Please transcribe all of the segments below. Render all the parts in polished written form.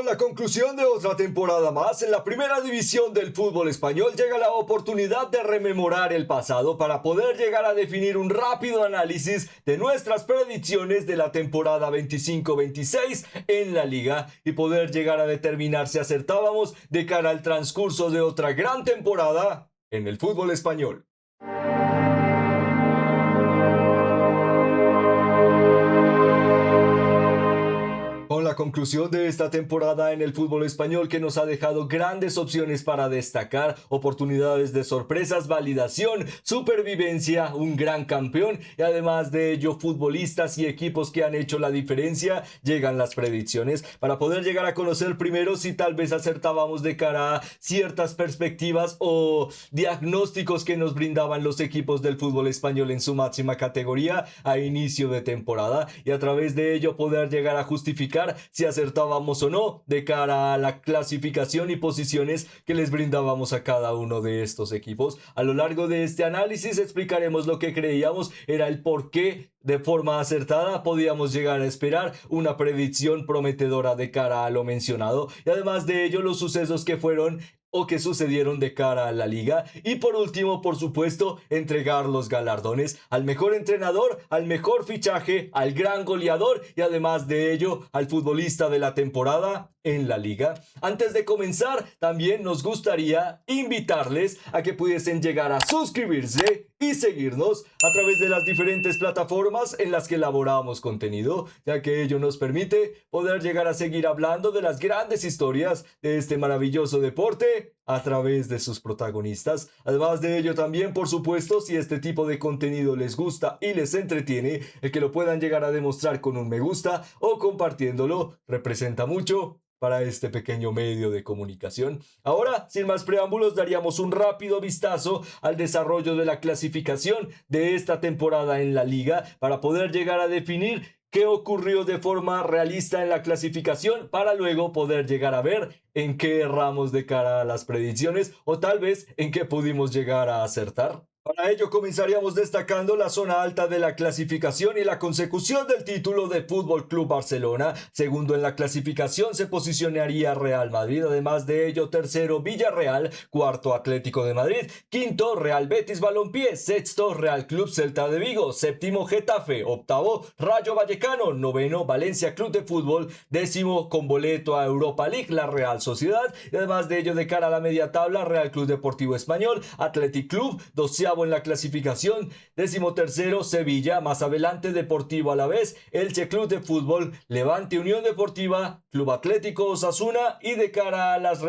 Con la conclusión de otra temporada más en la primera división del fútbol español, llega la oportunidad de rememorar el pasado para poder llegar a definir un rápido análisis de nuestras predicciones de la temporada 25-26 en la liga y poder llegar a determinar si acertábamos de cara al transcurso de otra gran temporada en el fútbol español. Con la conclusión de esta temporada en el fútbol español, que nos ha dejado grandes opciones para destacar, oportunidades de sorpresas, validación, supervivencia, un gran campeón y además de ello futbolistas y equipos que han hecho la diferencia, llegan las predicciones para poder llegar a conocer primero si tal vez acertábamos de cara a ciertas perspectivas o diagnósticos que nos brindaban los equipos del fútbol español en su máxima categoría a inicio de temporada, y a través de ello poder llegar a justificar si acertábamos o no de cara a la clasificación y posiciones que les brindábamos a cada uno de estos equipos. A lo largo de este análisis explicaremos lo que creíamos era el por qué de forma acertada podíamos llegar a esperar una predicción prometedora de cara a lo mencionado, y además de ello los sucesos que fueron o que sucedieron de cara a la liga, y por último, por supuesto, entregar los galardones al mejor entrenador, al mejor fichaje, al gran goleador y además de ello al futbolista de la temporada en la liga. Antes de comenzar, también nos gustaría invitarles a que pudiesen llegar a suscribirse y seguirnos a través de las diferentes plataformas en las que elaboramos contenido, ya que ello nos permite poder llegar a seguir hablando de las grandes historias de este maravilloso deporte a través de sus protagonistas. Además de ello también, por supuesto, si este tipo de contenido les gusta y les entretiene, el que lo puedan llegar a demostrar con un me gusta o compartiéndolo representa mucho para este pequeño medio de comunicación. Ahora, sin más preámbulos, daríamos un rápido vistazo al desarrollo de la clasificación de esta temporada en la liga para poder llegar a definir qué ocurrió de forma realista en la clasificación para luego poder llegar a ver en qué erramos de cara a las predicciones o tal vez en qué pudimos llegar a acertar. Para ello comenzaríamos destacando la zona alta de la clasificación y la consecución del título de Fútbol Club Barcelona. Segundo en la clasificación se posicionaría Real Madrid, además de ello tercero Villarreal, cuarto Atlético de Madrid, quinto Real Betis Balompié, sexto Real Club Celta de Vigo, séptimo Getafe, octavo Rayo Vallecano, noveno Valencia Club de Fútbol, décimo con boleto a Europa League la Real Sociedad, y además de ello de cara a la media tabla Real Club Deportivo Español, Athletic Club, doceavo en la clasificación, décimo tercero Sevilla, más adelante Deportivo Alavés, Elche Club de Fútbol, Levante Unión Deportiva, Club Atlético Osasuna, y de cara a las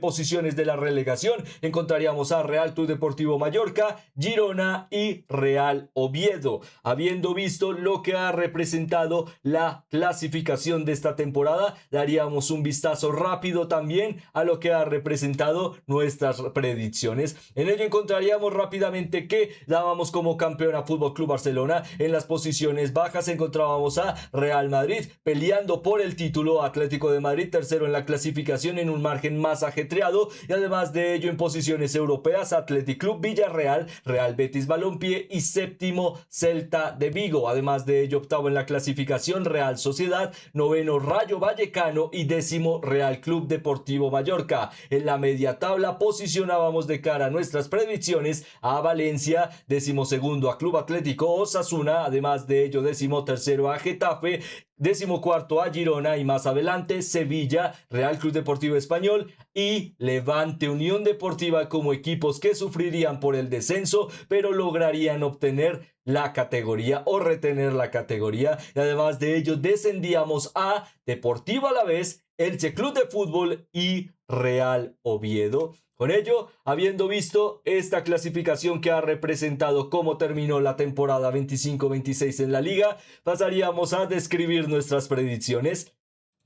posiciones de la relegación encontraríamos a Real Club Deportivo Mallorca, Girona y Real Oviedo. Habiendo visto lo que ha representado la clasificación de esta temporada, daríamos un vistazo rápido también a lo que ha representado nuestras predicciones. En ello encontraríamos rápidamente que dábamos como campeón a Fútbol Club Barcelona. En las posiciones bajas encontrábamos a Real Madrid peleando por el título, Atlético de Madrid tercero en la clasificación en un margen más ajetreado, y además de ello en posiciones europeas Athletic Club, Villarreal, Real Betis Balompié y séptimo Celta de Vigo. Además de ello octavo en la clasificación Real Sociedad, noveno Rayo Vallecano y décimo Real Club Deportivo Mallorca. En la media tabla posicionábamos de cara a nuestras predicciones a Valencia, decimosegundo a Club Atlético Osasuna, además de ello decimotercero a Getafe, decimocuarto a Girona y más adelante Sevilla, Real Club Deportivo Español y Levante Unión Deportiva como equipos que sufrirían por el descenso pero lograrían obtener la categoría o retener la categoría, y además de ello descendíamos a Deportivo Alavés, Elche Club de Fútbol y Real Oviedo. Con ello, habiendo visto esta clasificación que ha representado cómo terminó la temporada 25-26 en la liga, pasaríamos a describir nuestras predicciones.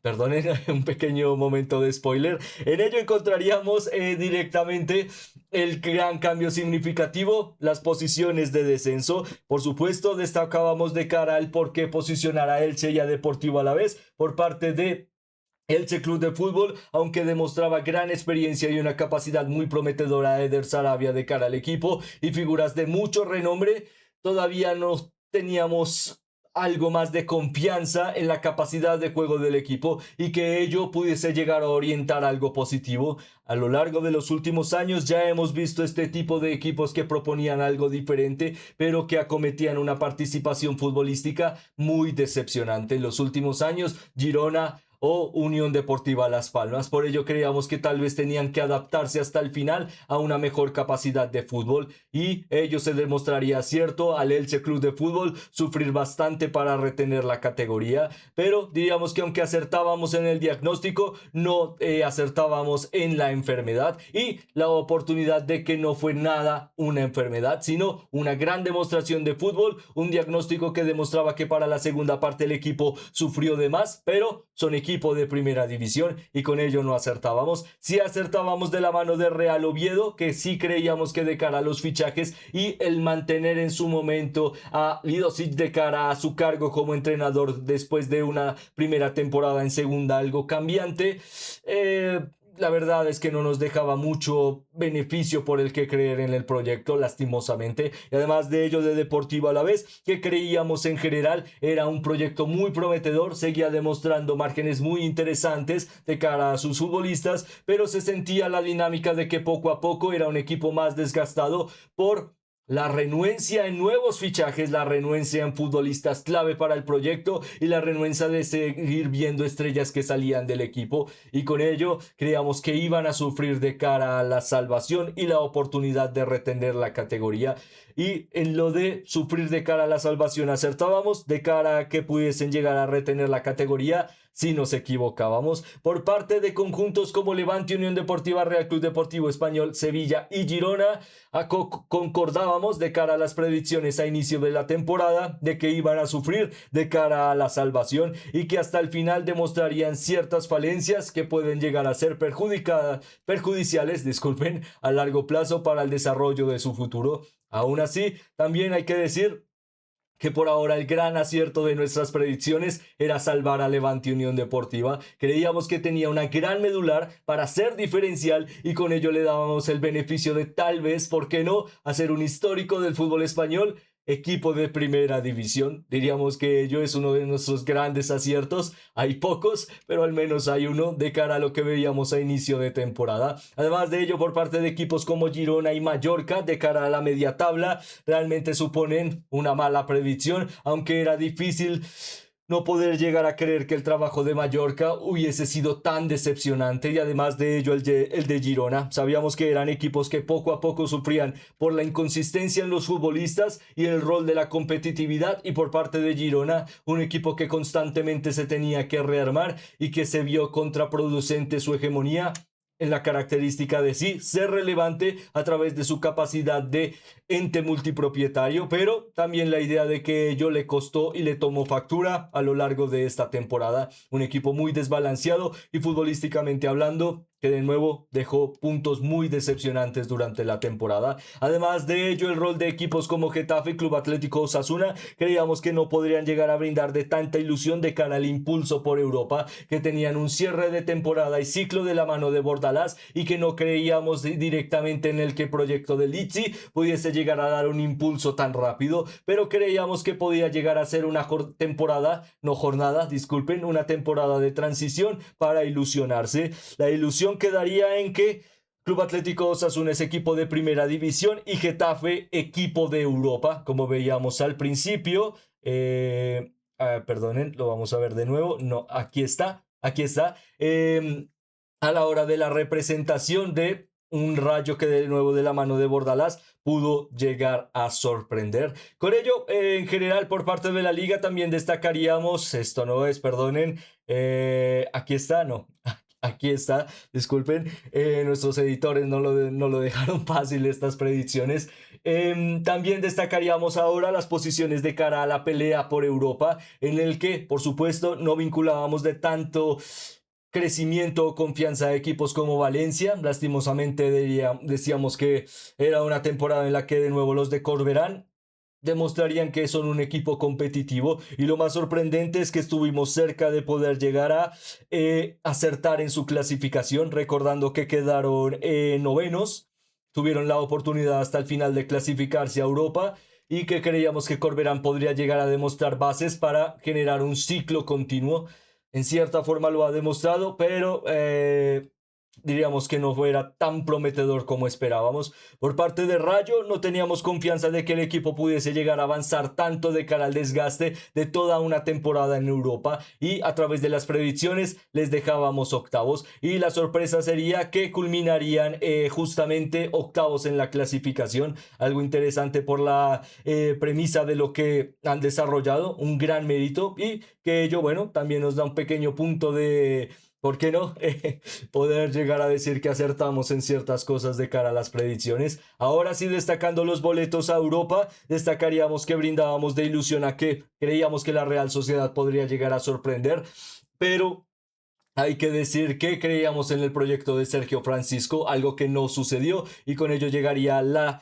Perdonen un pequeño momento de spoiler. En ello encontraríamos directamente el gran cambio significativo, las posiciones de descenso. Por supuesto, destacábamos de cara al por qué posicionar a Elche y a Deportivo Alavés por parte de Elche Club de Fútbol, aunque demostraba gran experiencia y una capacidad muy prometedora de Eder Sarabia de cara al equipo y figuras de mucho renombre, todavía no teníamos algo más de confianza en la capacidad de juego del equipo y que ello pudiese llegar a orientar algo positivo. A lo largo de los últimos años ya hemos visto este tipo de equipos que proponían algo diferente, pero que acometían una participación futbolística muy decepcionante. En los últimos años, Girona o Unión Deportiva Las Palmas. Por ello creíamos que tal vez tenían que adaptarse hasta el final a una mejor capacidad de fútbol y ello se demostraría cierto al Elche Club de Fútbol sufrir bastante para retener la categoría, pero diríamos que aunque acertábamos en el diagnóstico, no acertábamos en la enfermedad y la oportunidad de que no fue nada una enfermedad, sino una gran demostración de fútbol, un diagnóstico que demostraba que para la segunda parte el equipo sufrió de más, pero son equipos de primera división y con ello no acertábamos. Sí acertábamos de la mano de Real Oviedo, que sí creíamos que de cara a los fichajes y el mantener en su momento a Lidosic de cara a su cargo como entrenador después de una primera temporada en segunda algo cambiante, la verdad es que no nos dejaba mucho beneficio por el que creer en el proyecto, lastimosamente. Y además de ello, de Deportivo Alavés, que creíamos en general era un proyecto muy prometedor, seguía demostrando márgenes muy interesantes de cara a sus futbolistas, pero se sentía la dinámica de que poco a poco era un equipo más desgastado por la renuencia en nuevos fichajes, la renuencia en futbolistas clave para el proyecto y la renuencia de seguir viendo estrellas que salían del equipo, y con ello creíamos que iban a sufrir de cara a la salvación y la oportunidad de retener la categoría. Y en lo de sufrir de cara a la salvación acertábamos, de cara a que pudiesen llegar a retener la categoría si nos equivocábamos. Por parte de conjuntos como Levante, Unión Deportiva, Real Club Deportivo Español, Sevilla y Girona, concordábamos de cara a las predicciones a inicio de la temporada de que iban a sufrir de cara a la salvación y que hasta el final demostrarían ciertas falencias que pueden llegar a ser perjudiciales, disculpen, a largo plazo para el desarrollo de su futuro. Aún así, también hay que decir que por ahora el gran acierto de nuestras predicciones era salvar a Levante Unión Deportiva. Creíamos que tenía una gran medular para ser diferencial y con ello le dábamos el beneficio de tal vez, ¿por qué no?, hacer un histórico del fútbol español, equipo de primera división. Diríamos que ello es uno de nuestros grandes aciertos. Hay pocos, pero al menos hay uno de cara a lo que veíamos a inicio de temporada. Además de ello, por parte de equipos como Girona y Mallorca, de cara a la media tabla, realmente suponen una mala predicción, aunque era difícil no poder llegar a creer que el trabajo de Mallorca hubiese sido tan decepcionante, y además de ello el de Girona. Sabíamos que eran equipos que poco a poco sufrían por la inconsistencia en los futbolistas y el rol de la competitividad, y por parte de Girona un equipo que constantemente se tenía que rearmar y que se vio contraproducente su hegemonía en la característica de sí ser relevante a través de su capacidad de ente multipropietario, pero también la idea de que ello le costó y le tomó factura a lo largo de esta temporada. Un equipo muy desbalanceado y futbolísticamente hablando, que de nuevo dejó puntos muy decepcionantes durante la temporada. Además de ello, el rol de equipos como Getafe y Club Atlético Osasuna creíamos que no podrían llegar a brindar de tanta ilusión de cara al impulso por Europa, que tenían un cierre de temporada y ciclo de la mano de Bordalás y que no creíamos directamente en el que el proyecto de Lizzi pudiese llegar a dar un impulso tan rápido, pero creíamos que podía llegar a ser una una temporada de transición para ilusionarse. La ilusión quedaría en que Club Atlético Osasuna es equipo de primera división y Getafe equipo de Europa, como veíamos al principio. Perdonen, lo vamos a ver de nuevo. No, aquí está, aquí está. A la hora de la representación de un Rayo que de nuevo de la mano de Bordalás pudo llegar a sorprender. Con ello, en general, por parte de la liga también destacaríamos, esto no es, perdonen, aquí está, no, aquí está, disculpen, nuestros editores no lo dejaron fácil estas predicciones. También destacaríamos ahora las posiciones de cara a la pelea por Europa, en el que, por supuesto, no vinculábamos de tanto crecimiento o confianza de equipos como Valencia. Lastimosamente decíamos que era una temporada en la que de nuevo los de Corberán demostrarían que son un equipo competitivo, y lo más sorprendente es que estuvimos cerca de poder llegar a acertar en su clasificación, recordando que quedaron novenos, tuvieron la oportunidad hasta el final de clasificarse a Europa y que creíamos que Corberán podría llegar a demostrar bases para generar un ciclo continuo. En cierta forma lo ha demostrado, pero diríamos que no fuera tan prometedor como esperábamos. Por parte de Rayo, no teníamos confianza de que el equipo pudiese llegar a avanzar tanto de cara al desgaste de toda una temporada en Europa, y a través de las predicciones les dejábamos octavos, y la sorpresa sería que culminarían justamente octavos en la clasificación. Algo interesante por la premisa de lo que han desarrollado, un gran mérito, y que ello, bueno, también nos da un pequeño punto de, ¿por qué no? Poder llegar a decir que acertamos en ciertas cosas de cara a las predicciones. Ahora sí, destacando los boletos a Europa, destacaríamos que brindábamos de ilusión a que creíamos que la Real Sociedad podría llegar a sorprender, pero hay que decir que creíamos en el proyecto de Sergio Francisco, algo que no sucedió, y con ello llegaría la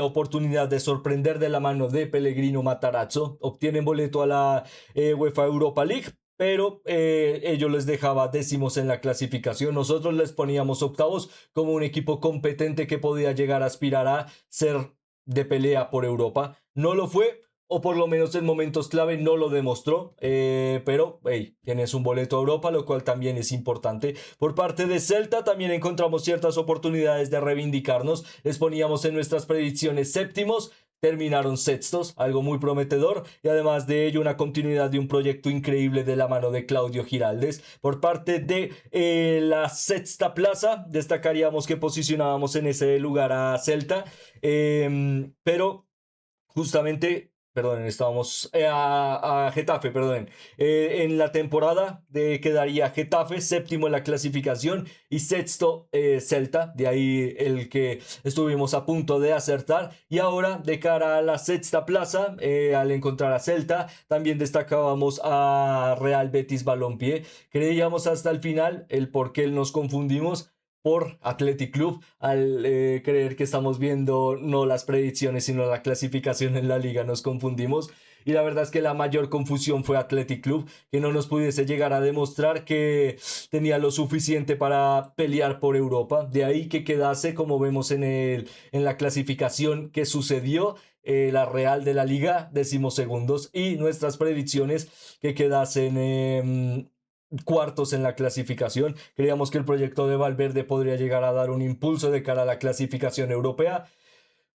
oportunidad de sorprender de la mano de Pellegrino Matarazzo. Obtienen boleto a la UEFA Europa League, pero ellos les dejaba décimos en la clasificación. Nosotros les poníamos octavos como un equipo competente que podía llegar a aspirar a ser de pelea por Europa. No lo fue, o por lo menos en momentos clave no lo demostró, pero hey, tienes un boleto a Europa, lo cual también es importante. Por parte de Celta también encontramos ciertas oportunidades de reivindicarnos. Les poníamos en nuestras predicciones séptimos, terminaron sextos, algo muy prometedor, y además de ello una continuidad de un proyecto increíble de la mano de Claudio Giraldes. Por parte de la sexta plaza, destacaríamos que posicionábamos en ese lugar a Celta, pero justamente, perdón, estábamos a Getafe, perdón. En la temporada quedaría Getafe séptimo en la clasificación y sexto Celta, de ahí el que estuvimos a punto de acertar. Y ahora, de cara a la sexta plaza, al encontrar a Celta, también destacábamos a Real Betis Balompié. Creíamos hasta el final el por qué nos confundimos por Athletic Club al creer que estamos viendo no las predicciones sino la clasificación en la liga, nos confundimos, y la verdad es que la mayor confusión fue Athletic Club, que no nos pudiese llegar a demostrar que tenía lo suficiente para pelear por Europa. De ahí que quedase, como vemos en la clasificación que sucedió, la Real de la Liga decimosegundos, y nuestras predicciones que quedasen cuartos en la clasificación. Creíamos que el proyecto de Valverde podría llegar a dar un impulso de cara a la clasificación europea.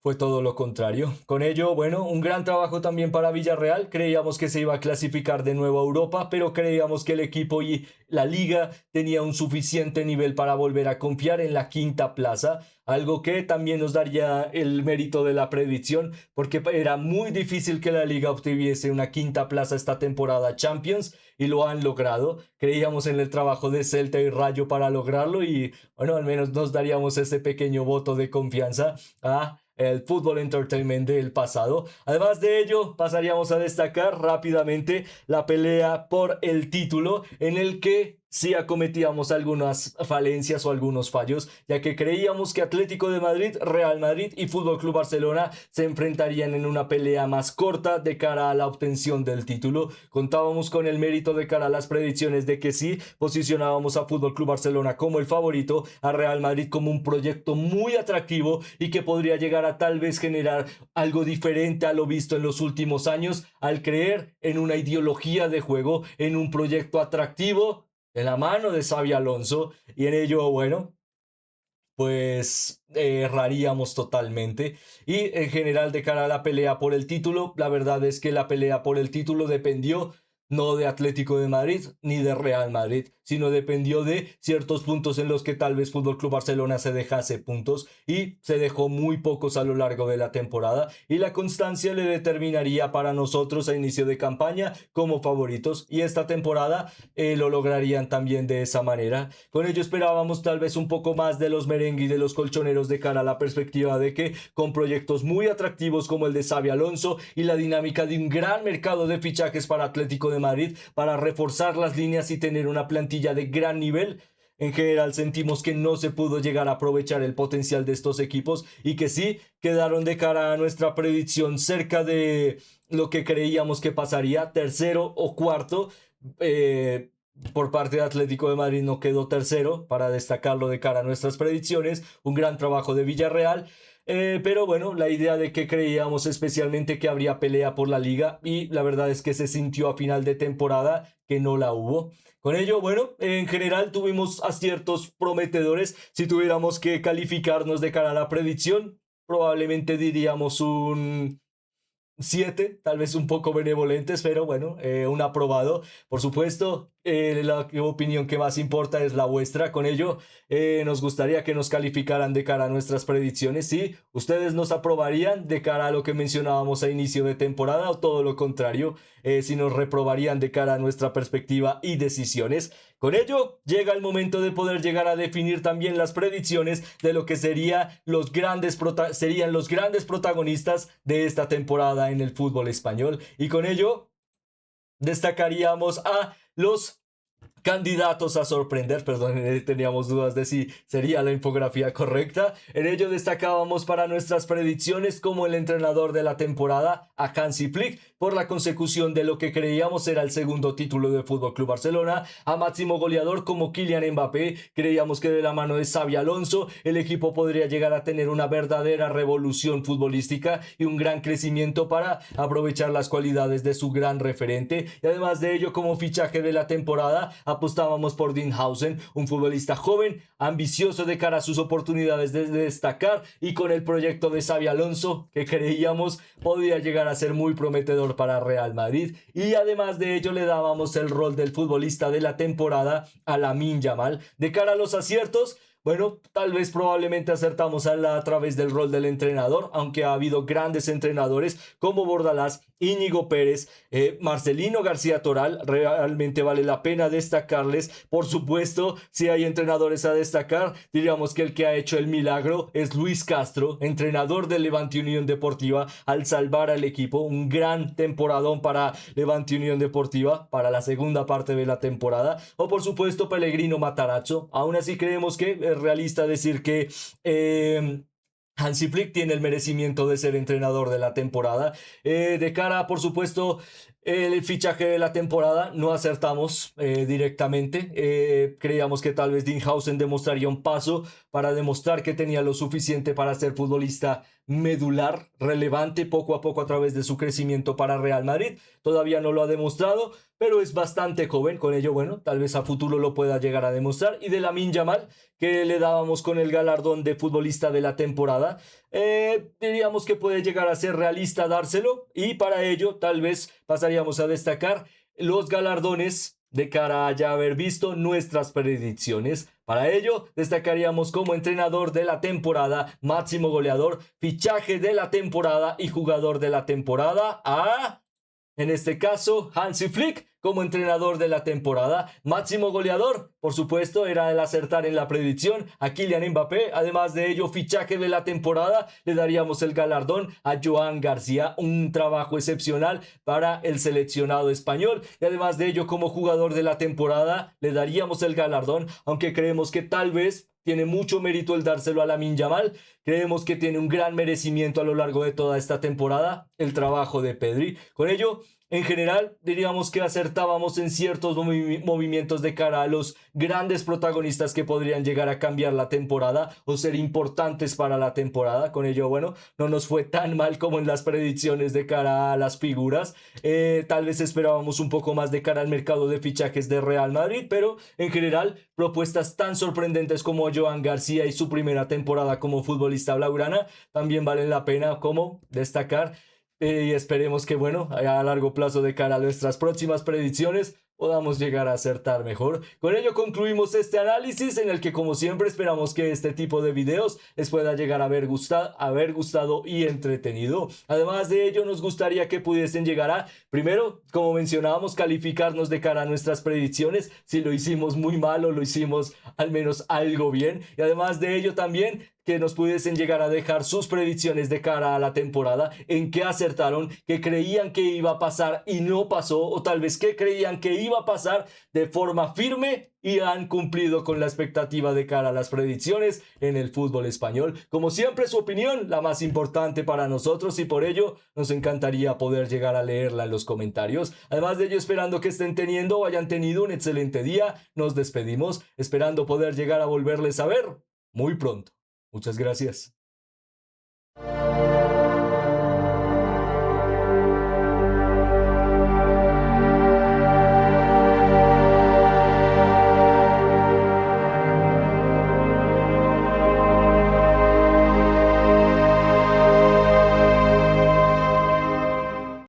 Fue todo lo contrario. Con ello, bueno, un gran trabajo también para Villarreal. Creíamos que se iba a clasificar de nuevo a Europa, pero creíamos que el equipo y la liga tenía un suficiente nivel para volver a confiar en la quinta plaza, algo que también nos daría el mérito de la predicción, porque era muy difícil que la liga obtuviese una quinta plaza esta temporada Champions, y lo han logrado. Creíamos en el trabajo de Celta y Rayo para lograrlo, y bueno, al menos nos daríamos ese pequeño voto de confianza a el Fútbol Entertainment del pasado. Además de ello, pasaríamos a destacar rápidamente la pelea por el título, en el que sí acometíamos algunas falencias o algunos fallos, ya que creíamos que Atlético de Madrid, Real Madrid y Fútbol Club Barcelona se enfrentarían en una pelea más corta de cara a la obtención del título. Contábamos con el mérito de cara a las predicciones de que sí posicionábamos a Fútbol Club Barcelona como el favorito, a Real Madrid como un proyecto muy atractivo y que podría llegar a tal vez generar algo diferente a lo visto en los últimos años, al creer en una ideología de juego, en un proyecto atractivo de la mano de Xabi Alonso, y en ello, bueno, pues erraríamos totalmente. Y en general, de cara a la pelea por el título, la verdad es que la pelea por el título dependió no de Atlético de Madrid ni de Real Madrid, sino dependió de ciertos puntos en los que tal vez Fútbol Club Barcelona se dejase puntos, y se dejó muy pocos a lo largo de la temporada, y la constancia le determinaría para nosotros a inicio de campaña como favoritos, y esta temporada lo lograrían también de esa manera. Con ello esperábamos tal vez un poco más de los merengue y de los colchoneros de cara a la perspectiva de que con proyectos muy atractivos como el de Xabi Alonso y la dinámica de un gran mercado de fichajes para Atlético de Madrid para reforzar las líneas y tener una plantilla de gran nivel, en general sentimos que no se pudo llegar a aprovechar el potencial de estos equipos, y que sí quedaron de cara a nuestra predicción cerca de lo que creíamos que pasaría, tercero o cuarto. Por parte de Atlético de Madrid no quedó tercero, para destacarlo de cara a nuestras predicciones. Un gran trabajo de Villarreal. pero bueno, la idea de que creíamos especialmente que habría pelea por la liga y la verdad es que se sintió a final de temporada que no la hubo. Con ello, bueno, en general tuvimos aciertos prometedores. Si tuviéramos que calificarnos de cara a la predicción, probablemente diríamos un 7, tal vez un poco benevolentes, pero bueno, un aprobado. Por supuesto, la opinión que más importa es la vuestra. Con ello, nos gustaría que nos calificaran de cara a nuestras predicciones. ¿Sí? ¿Ustedes nos aprobarían de cara a lo que mencionábamos a inicio de temporada o todo lo contrario? Si nos reprobarían de cara a nuestra perspectiva y decisiones. Con ello, llega el momento de poder llegar a definir también las predicciones de lo que serían los grandes protagonistas de esta temporada en el fútbol español. Y con ello, destacaríamos a los candidatos a sorprender, perdón, teníamos dudas de si sería la infografía correcta. En ello destacábamos para nuestras predicciones como el entrenador de la temporada a Hansi Flick por la consecución de lo que creíamos era el segundo título del Fútbol Club Barcelona, a máximo goleador como Kylian Mbappé. Creíamos que de la mano de Xabi Alonso el equipo podría llegar a tener una verdadera revolución futbolística y un gran crecimiento para aprovechar las cualidades de su gran referente. Y además de ello, como fichaje de la temporada, apostábamos por Dean Housen, un futbolista joven, ambicioso de cara a sus oportunidades de destacar y con el proyecto de Xabi Alonso que creíamos podía llegar a ser muy prometedor para Real Madrid. Y además de ello le dábamos el rol del futbolista de la temporada a Lamine Yamal. De cara a los aciertos, bueno, tal vez probablemente acertamos a través del rol del entrenador, aunque ha habido grandes entrenadores como Bordalás, Íñigo Pérez, Marcelino García Toral. Realmente vale la pena destacarles. Por supuesto, si hay entrenadores a destacar, diríamos que el que ha hecho el milagro es Luis Castro, entrenador del Levante Unión Deportiva, al salvar al equipo. Un gran temporadón para Levante Unión Deportiva para la segunda parte de la temporada. O por supuesto, Pellegrino Matarazzo. Aún así creemos que realista decir que Hansi Flick tiene el merecimiento de ser entrenador de la temporada. De cara, por supuesto, el fichaje de la temporada no acertamos directamente. Creíamos que tal vez Dinhausen demostraría un paso para demostrar que tenía lo suficiente para ser futbolista medular, relevante poco a poco a través de su crecimiento para Real Madrid. Todavía no lo ha demostrado, pero es bastante joven. Con ello, bueno, tal vez a futuro lo pueda llegar a demostrar. Y de Lamine Yamal, que le dábamos con el galardón de futbolista de la temporada, diríamos que puede llegar a ser realista dárselo, y para ello tal vez pasaríamos a destacar los galardones de cara a ya haber visto nuestras predicciones. Para ello, destacaríamos como entrenador de la temporada, máximo goleador, fichaje de la temporada y jugador de la temporada a, en este caso, Hansi Flick como entrenador de la temporada. Máximo goleador, por supuesto, era el acertar en la predicción a Kylian Mbappé. Además de ello, fichaje de la temporada, le daríamos el galardón a Joan García, un trabajo excepcional para el seleccionado español. Y además de ello, como jugador de la temporada, le daríamos el galardón, aunque creemos que tal vez tiene mucho mérito el dárselo a Lamine Yamal. Creemos que tiene un gran merecimiento a lo largo de toda esta temporada el trabajo de Pedri. Con ello, en general, diríamos que acertábamos en ciertos movimientos de cara a los grandes protagonistas que podrían llegar a cambiar la temporada o ser importantes para la temporada. Con ello, bueno, no nos fue tan mal como en las predicciones de cara a las figuras. Tal vez esperábamos un poco más de cara al mercado de fichajes de Real Madrid, pero en general, propuestas tan sorprendentes como Joan García y su primera temporada como futbolista blaugrana también valen la pena como destacar. Y esperemos que, bueno, a largo plazo de cara a nuestras próximas predicciones podamos llegar a acertar mejor. Con ello concluimos este análisis en el que, como siempre, esperamos que este tipo de videos les pueda llegar a haber gustado y entretenido. Además de ello, nos gustaría que pudiesen llegar a, primero, como mencionábamos, calificarnos de cara a nuestras predicciones, si lo hicimos muy mal o lo hicimos al menos algo bien. Y además de ello también que nos pudiesen llegar a dejar sus predicciones de cara a la temporada, en qué acertaron, qué creían que iba a pasar y no pasó, o tal vez qué creían que iba a pasar de forma firme y han cumplido con la expectativa de cara a las predicciones en el fútbol español. Como siempre, su opinión, la más importante para nosotros, y por ello nos encantaría poder llegar a leerla en los comentarios. Además de ello, esperando que estén teniendo o hayan tenido un excelente día, nos despedimos, esperando poder llegar a volverles a ver muy pronto. Muchas gracias.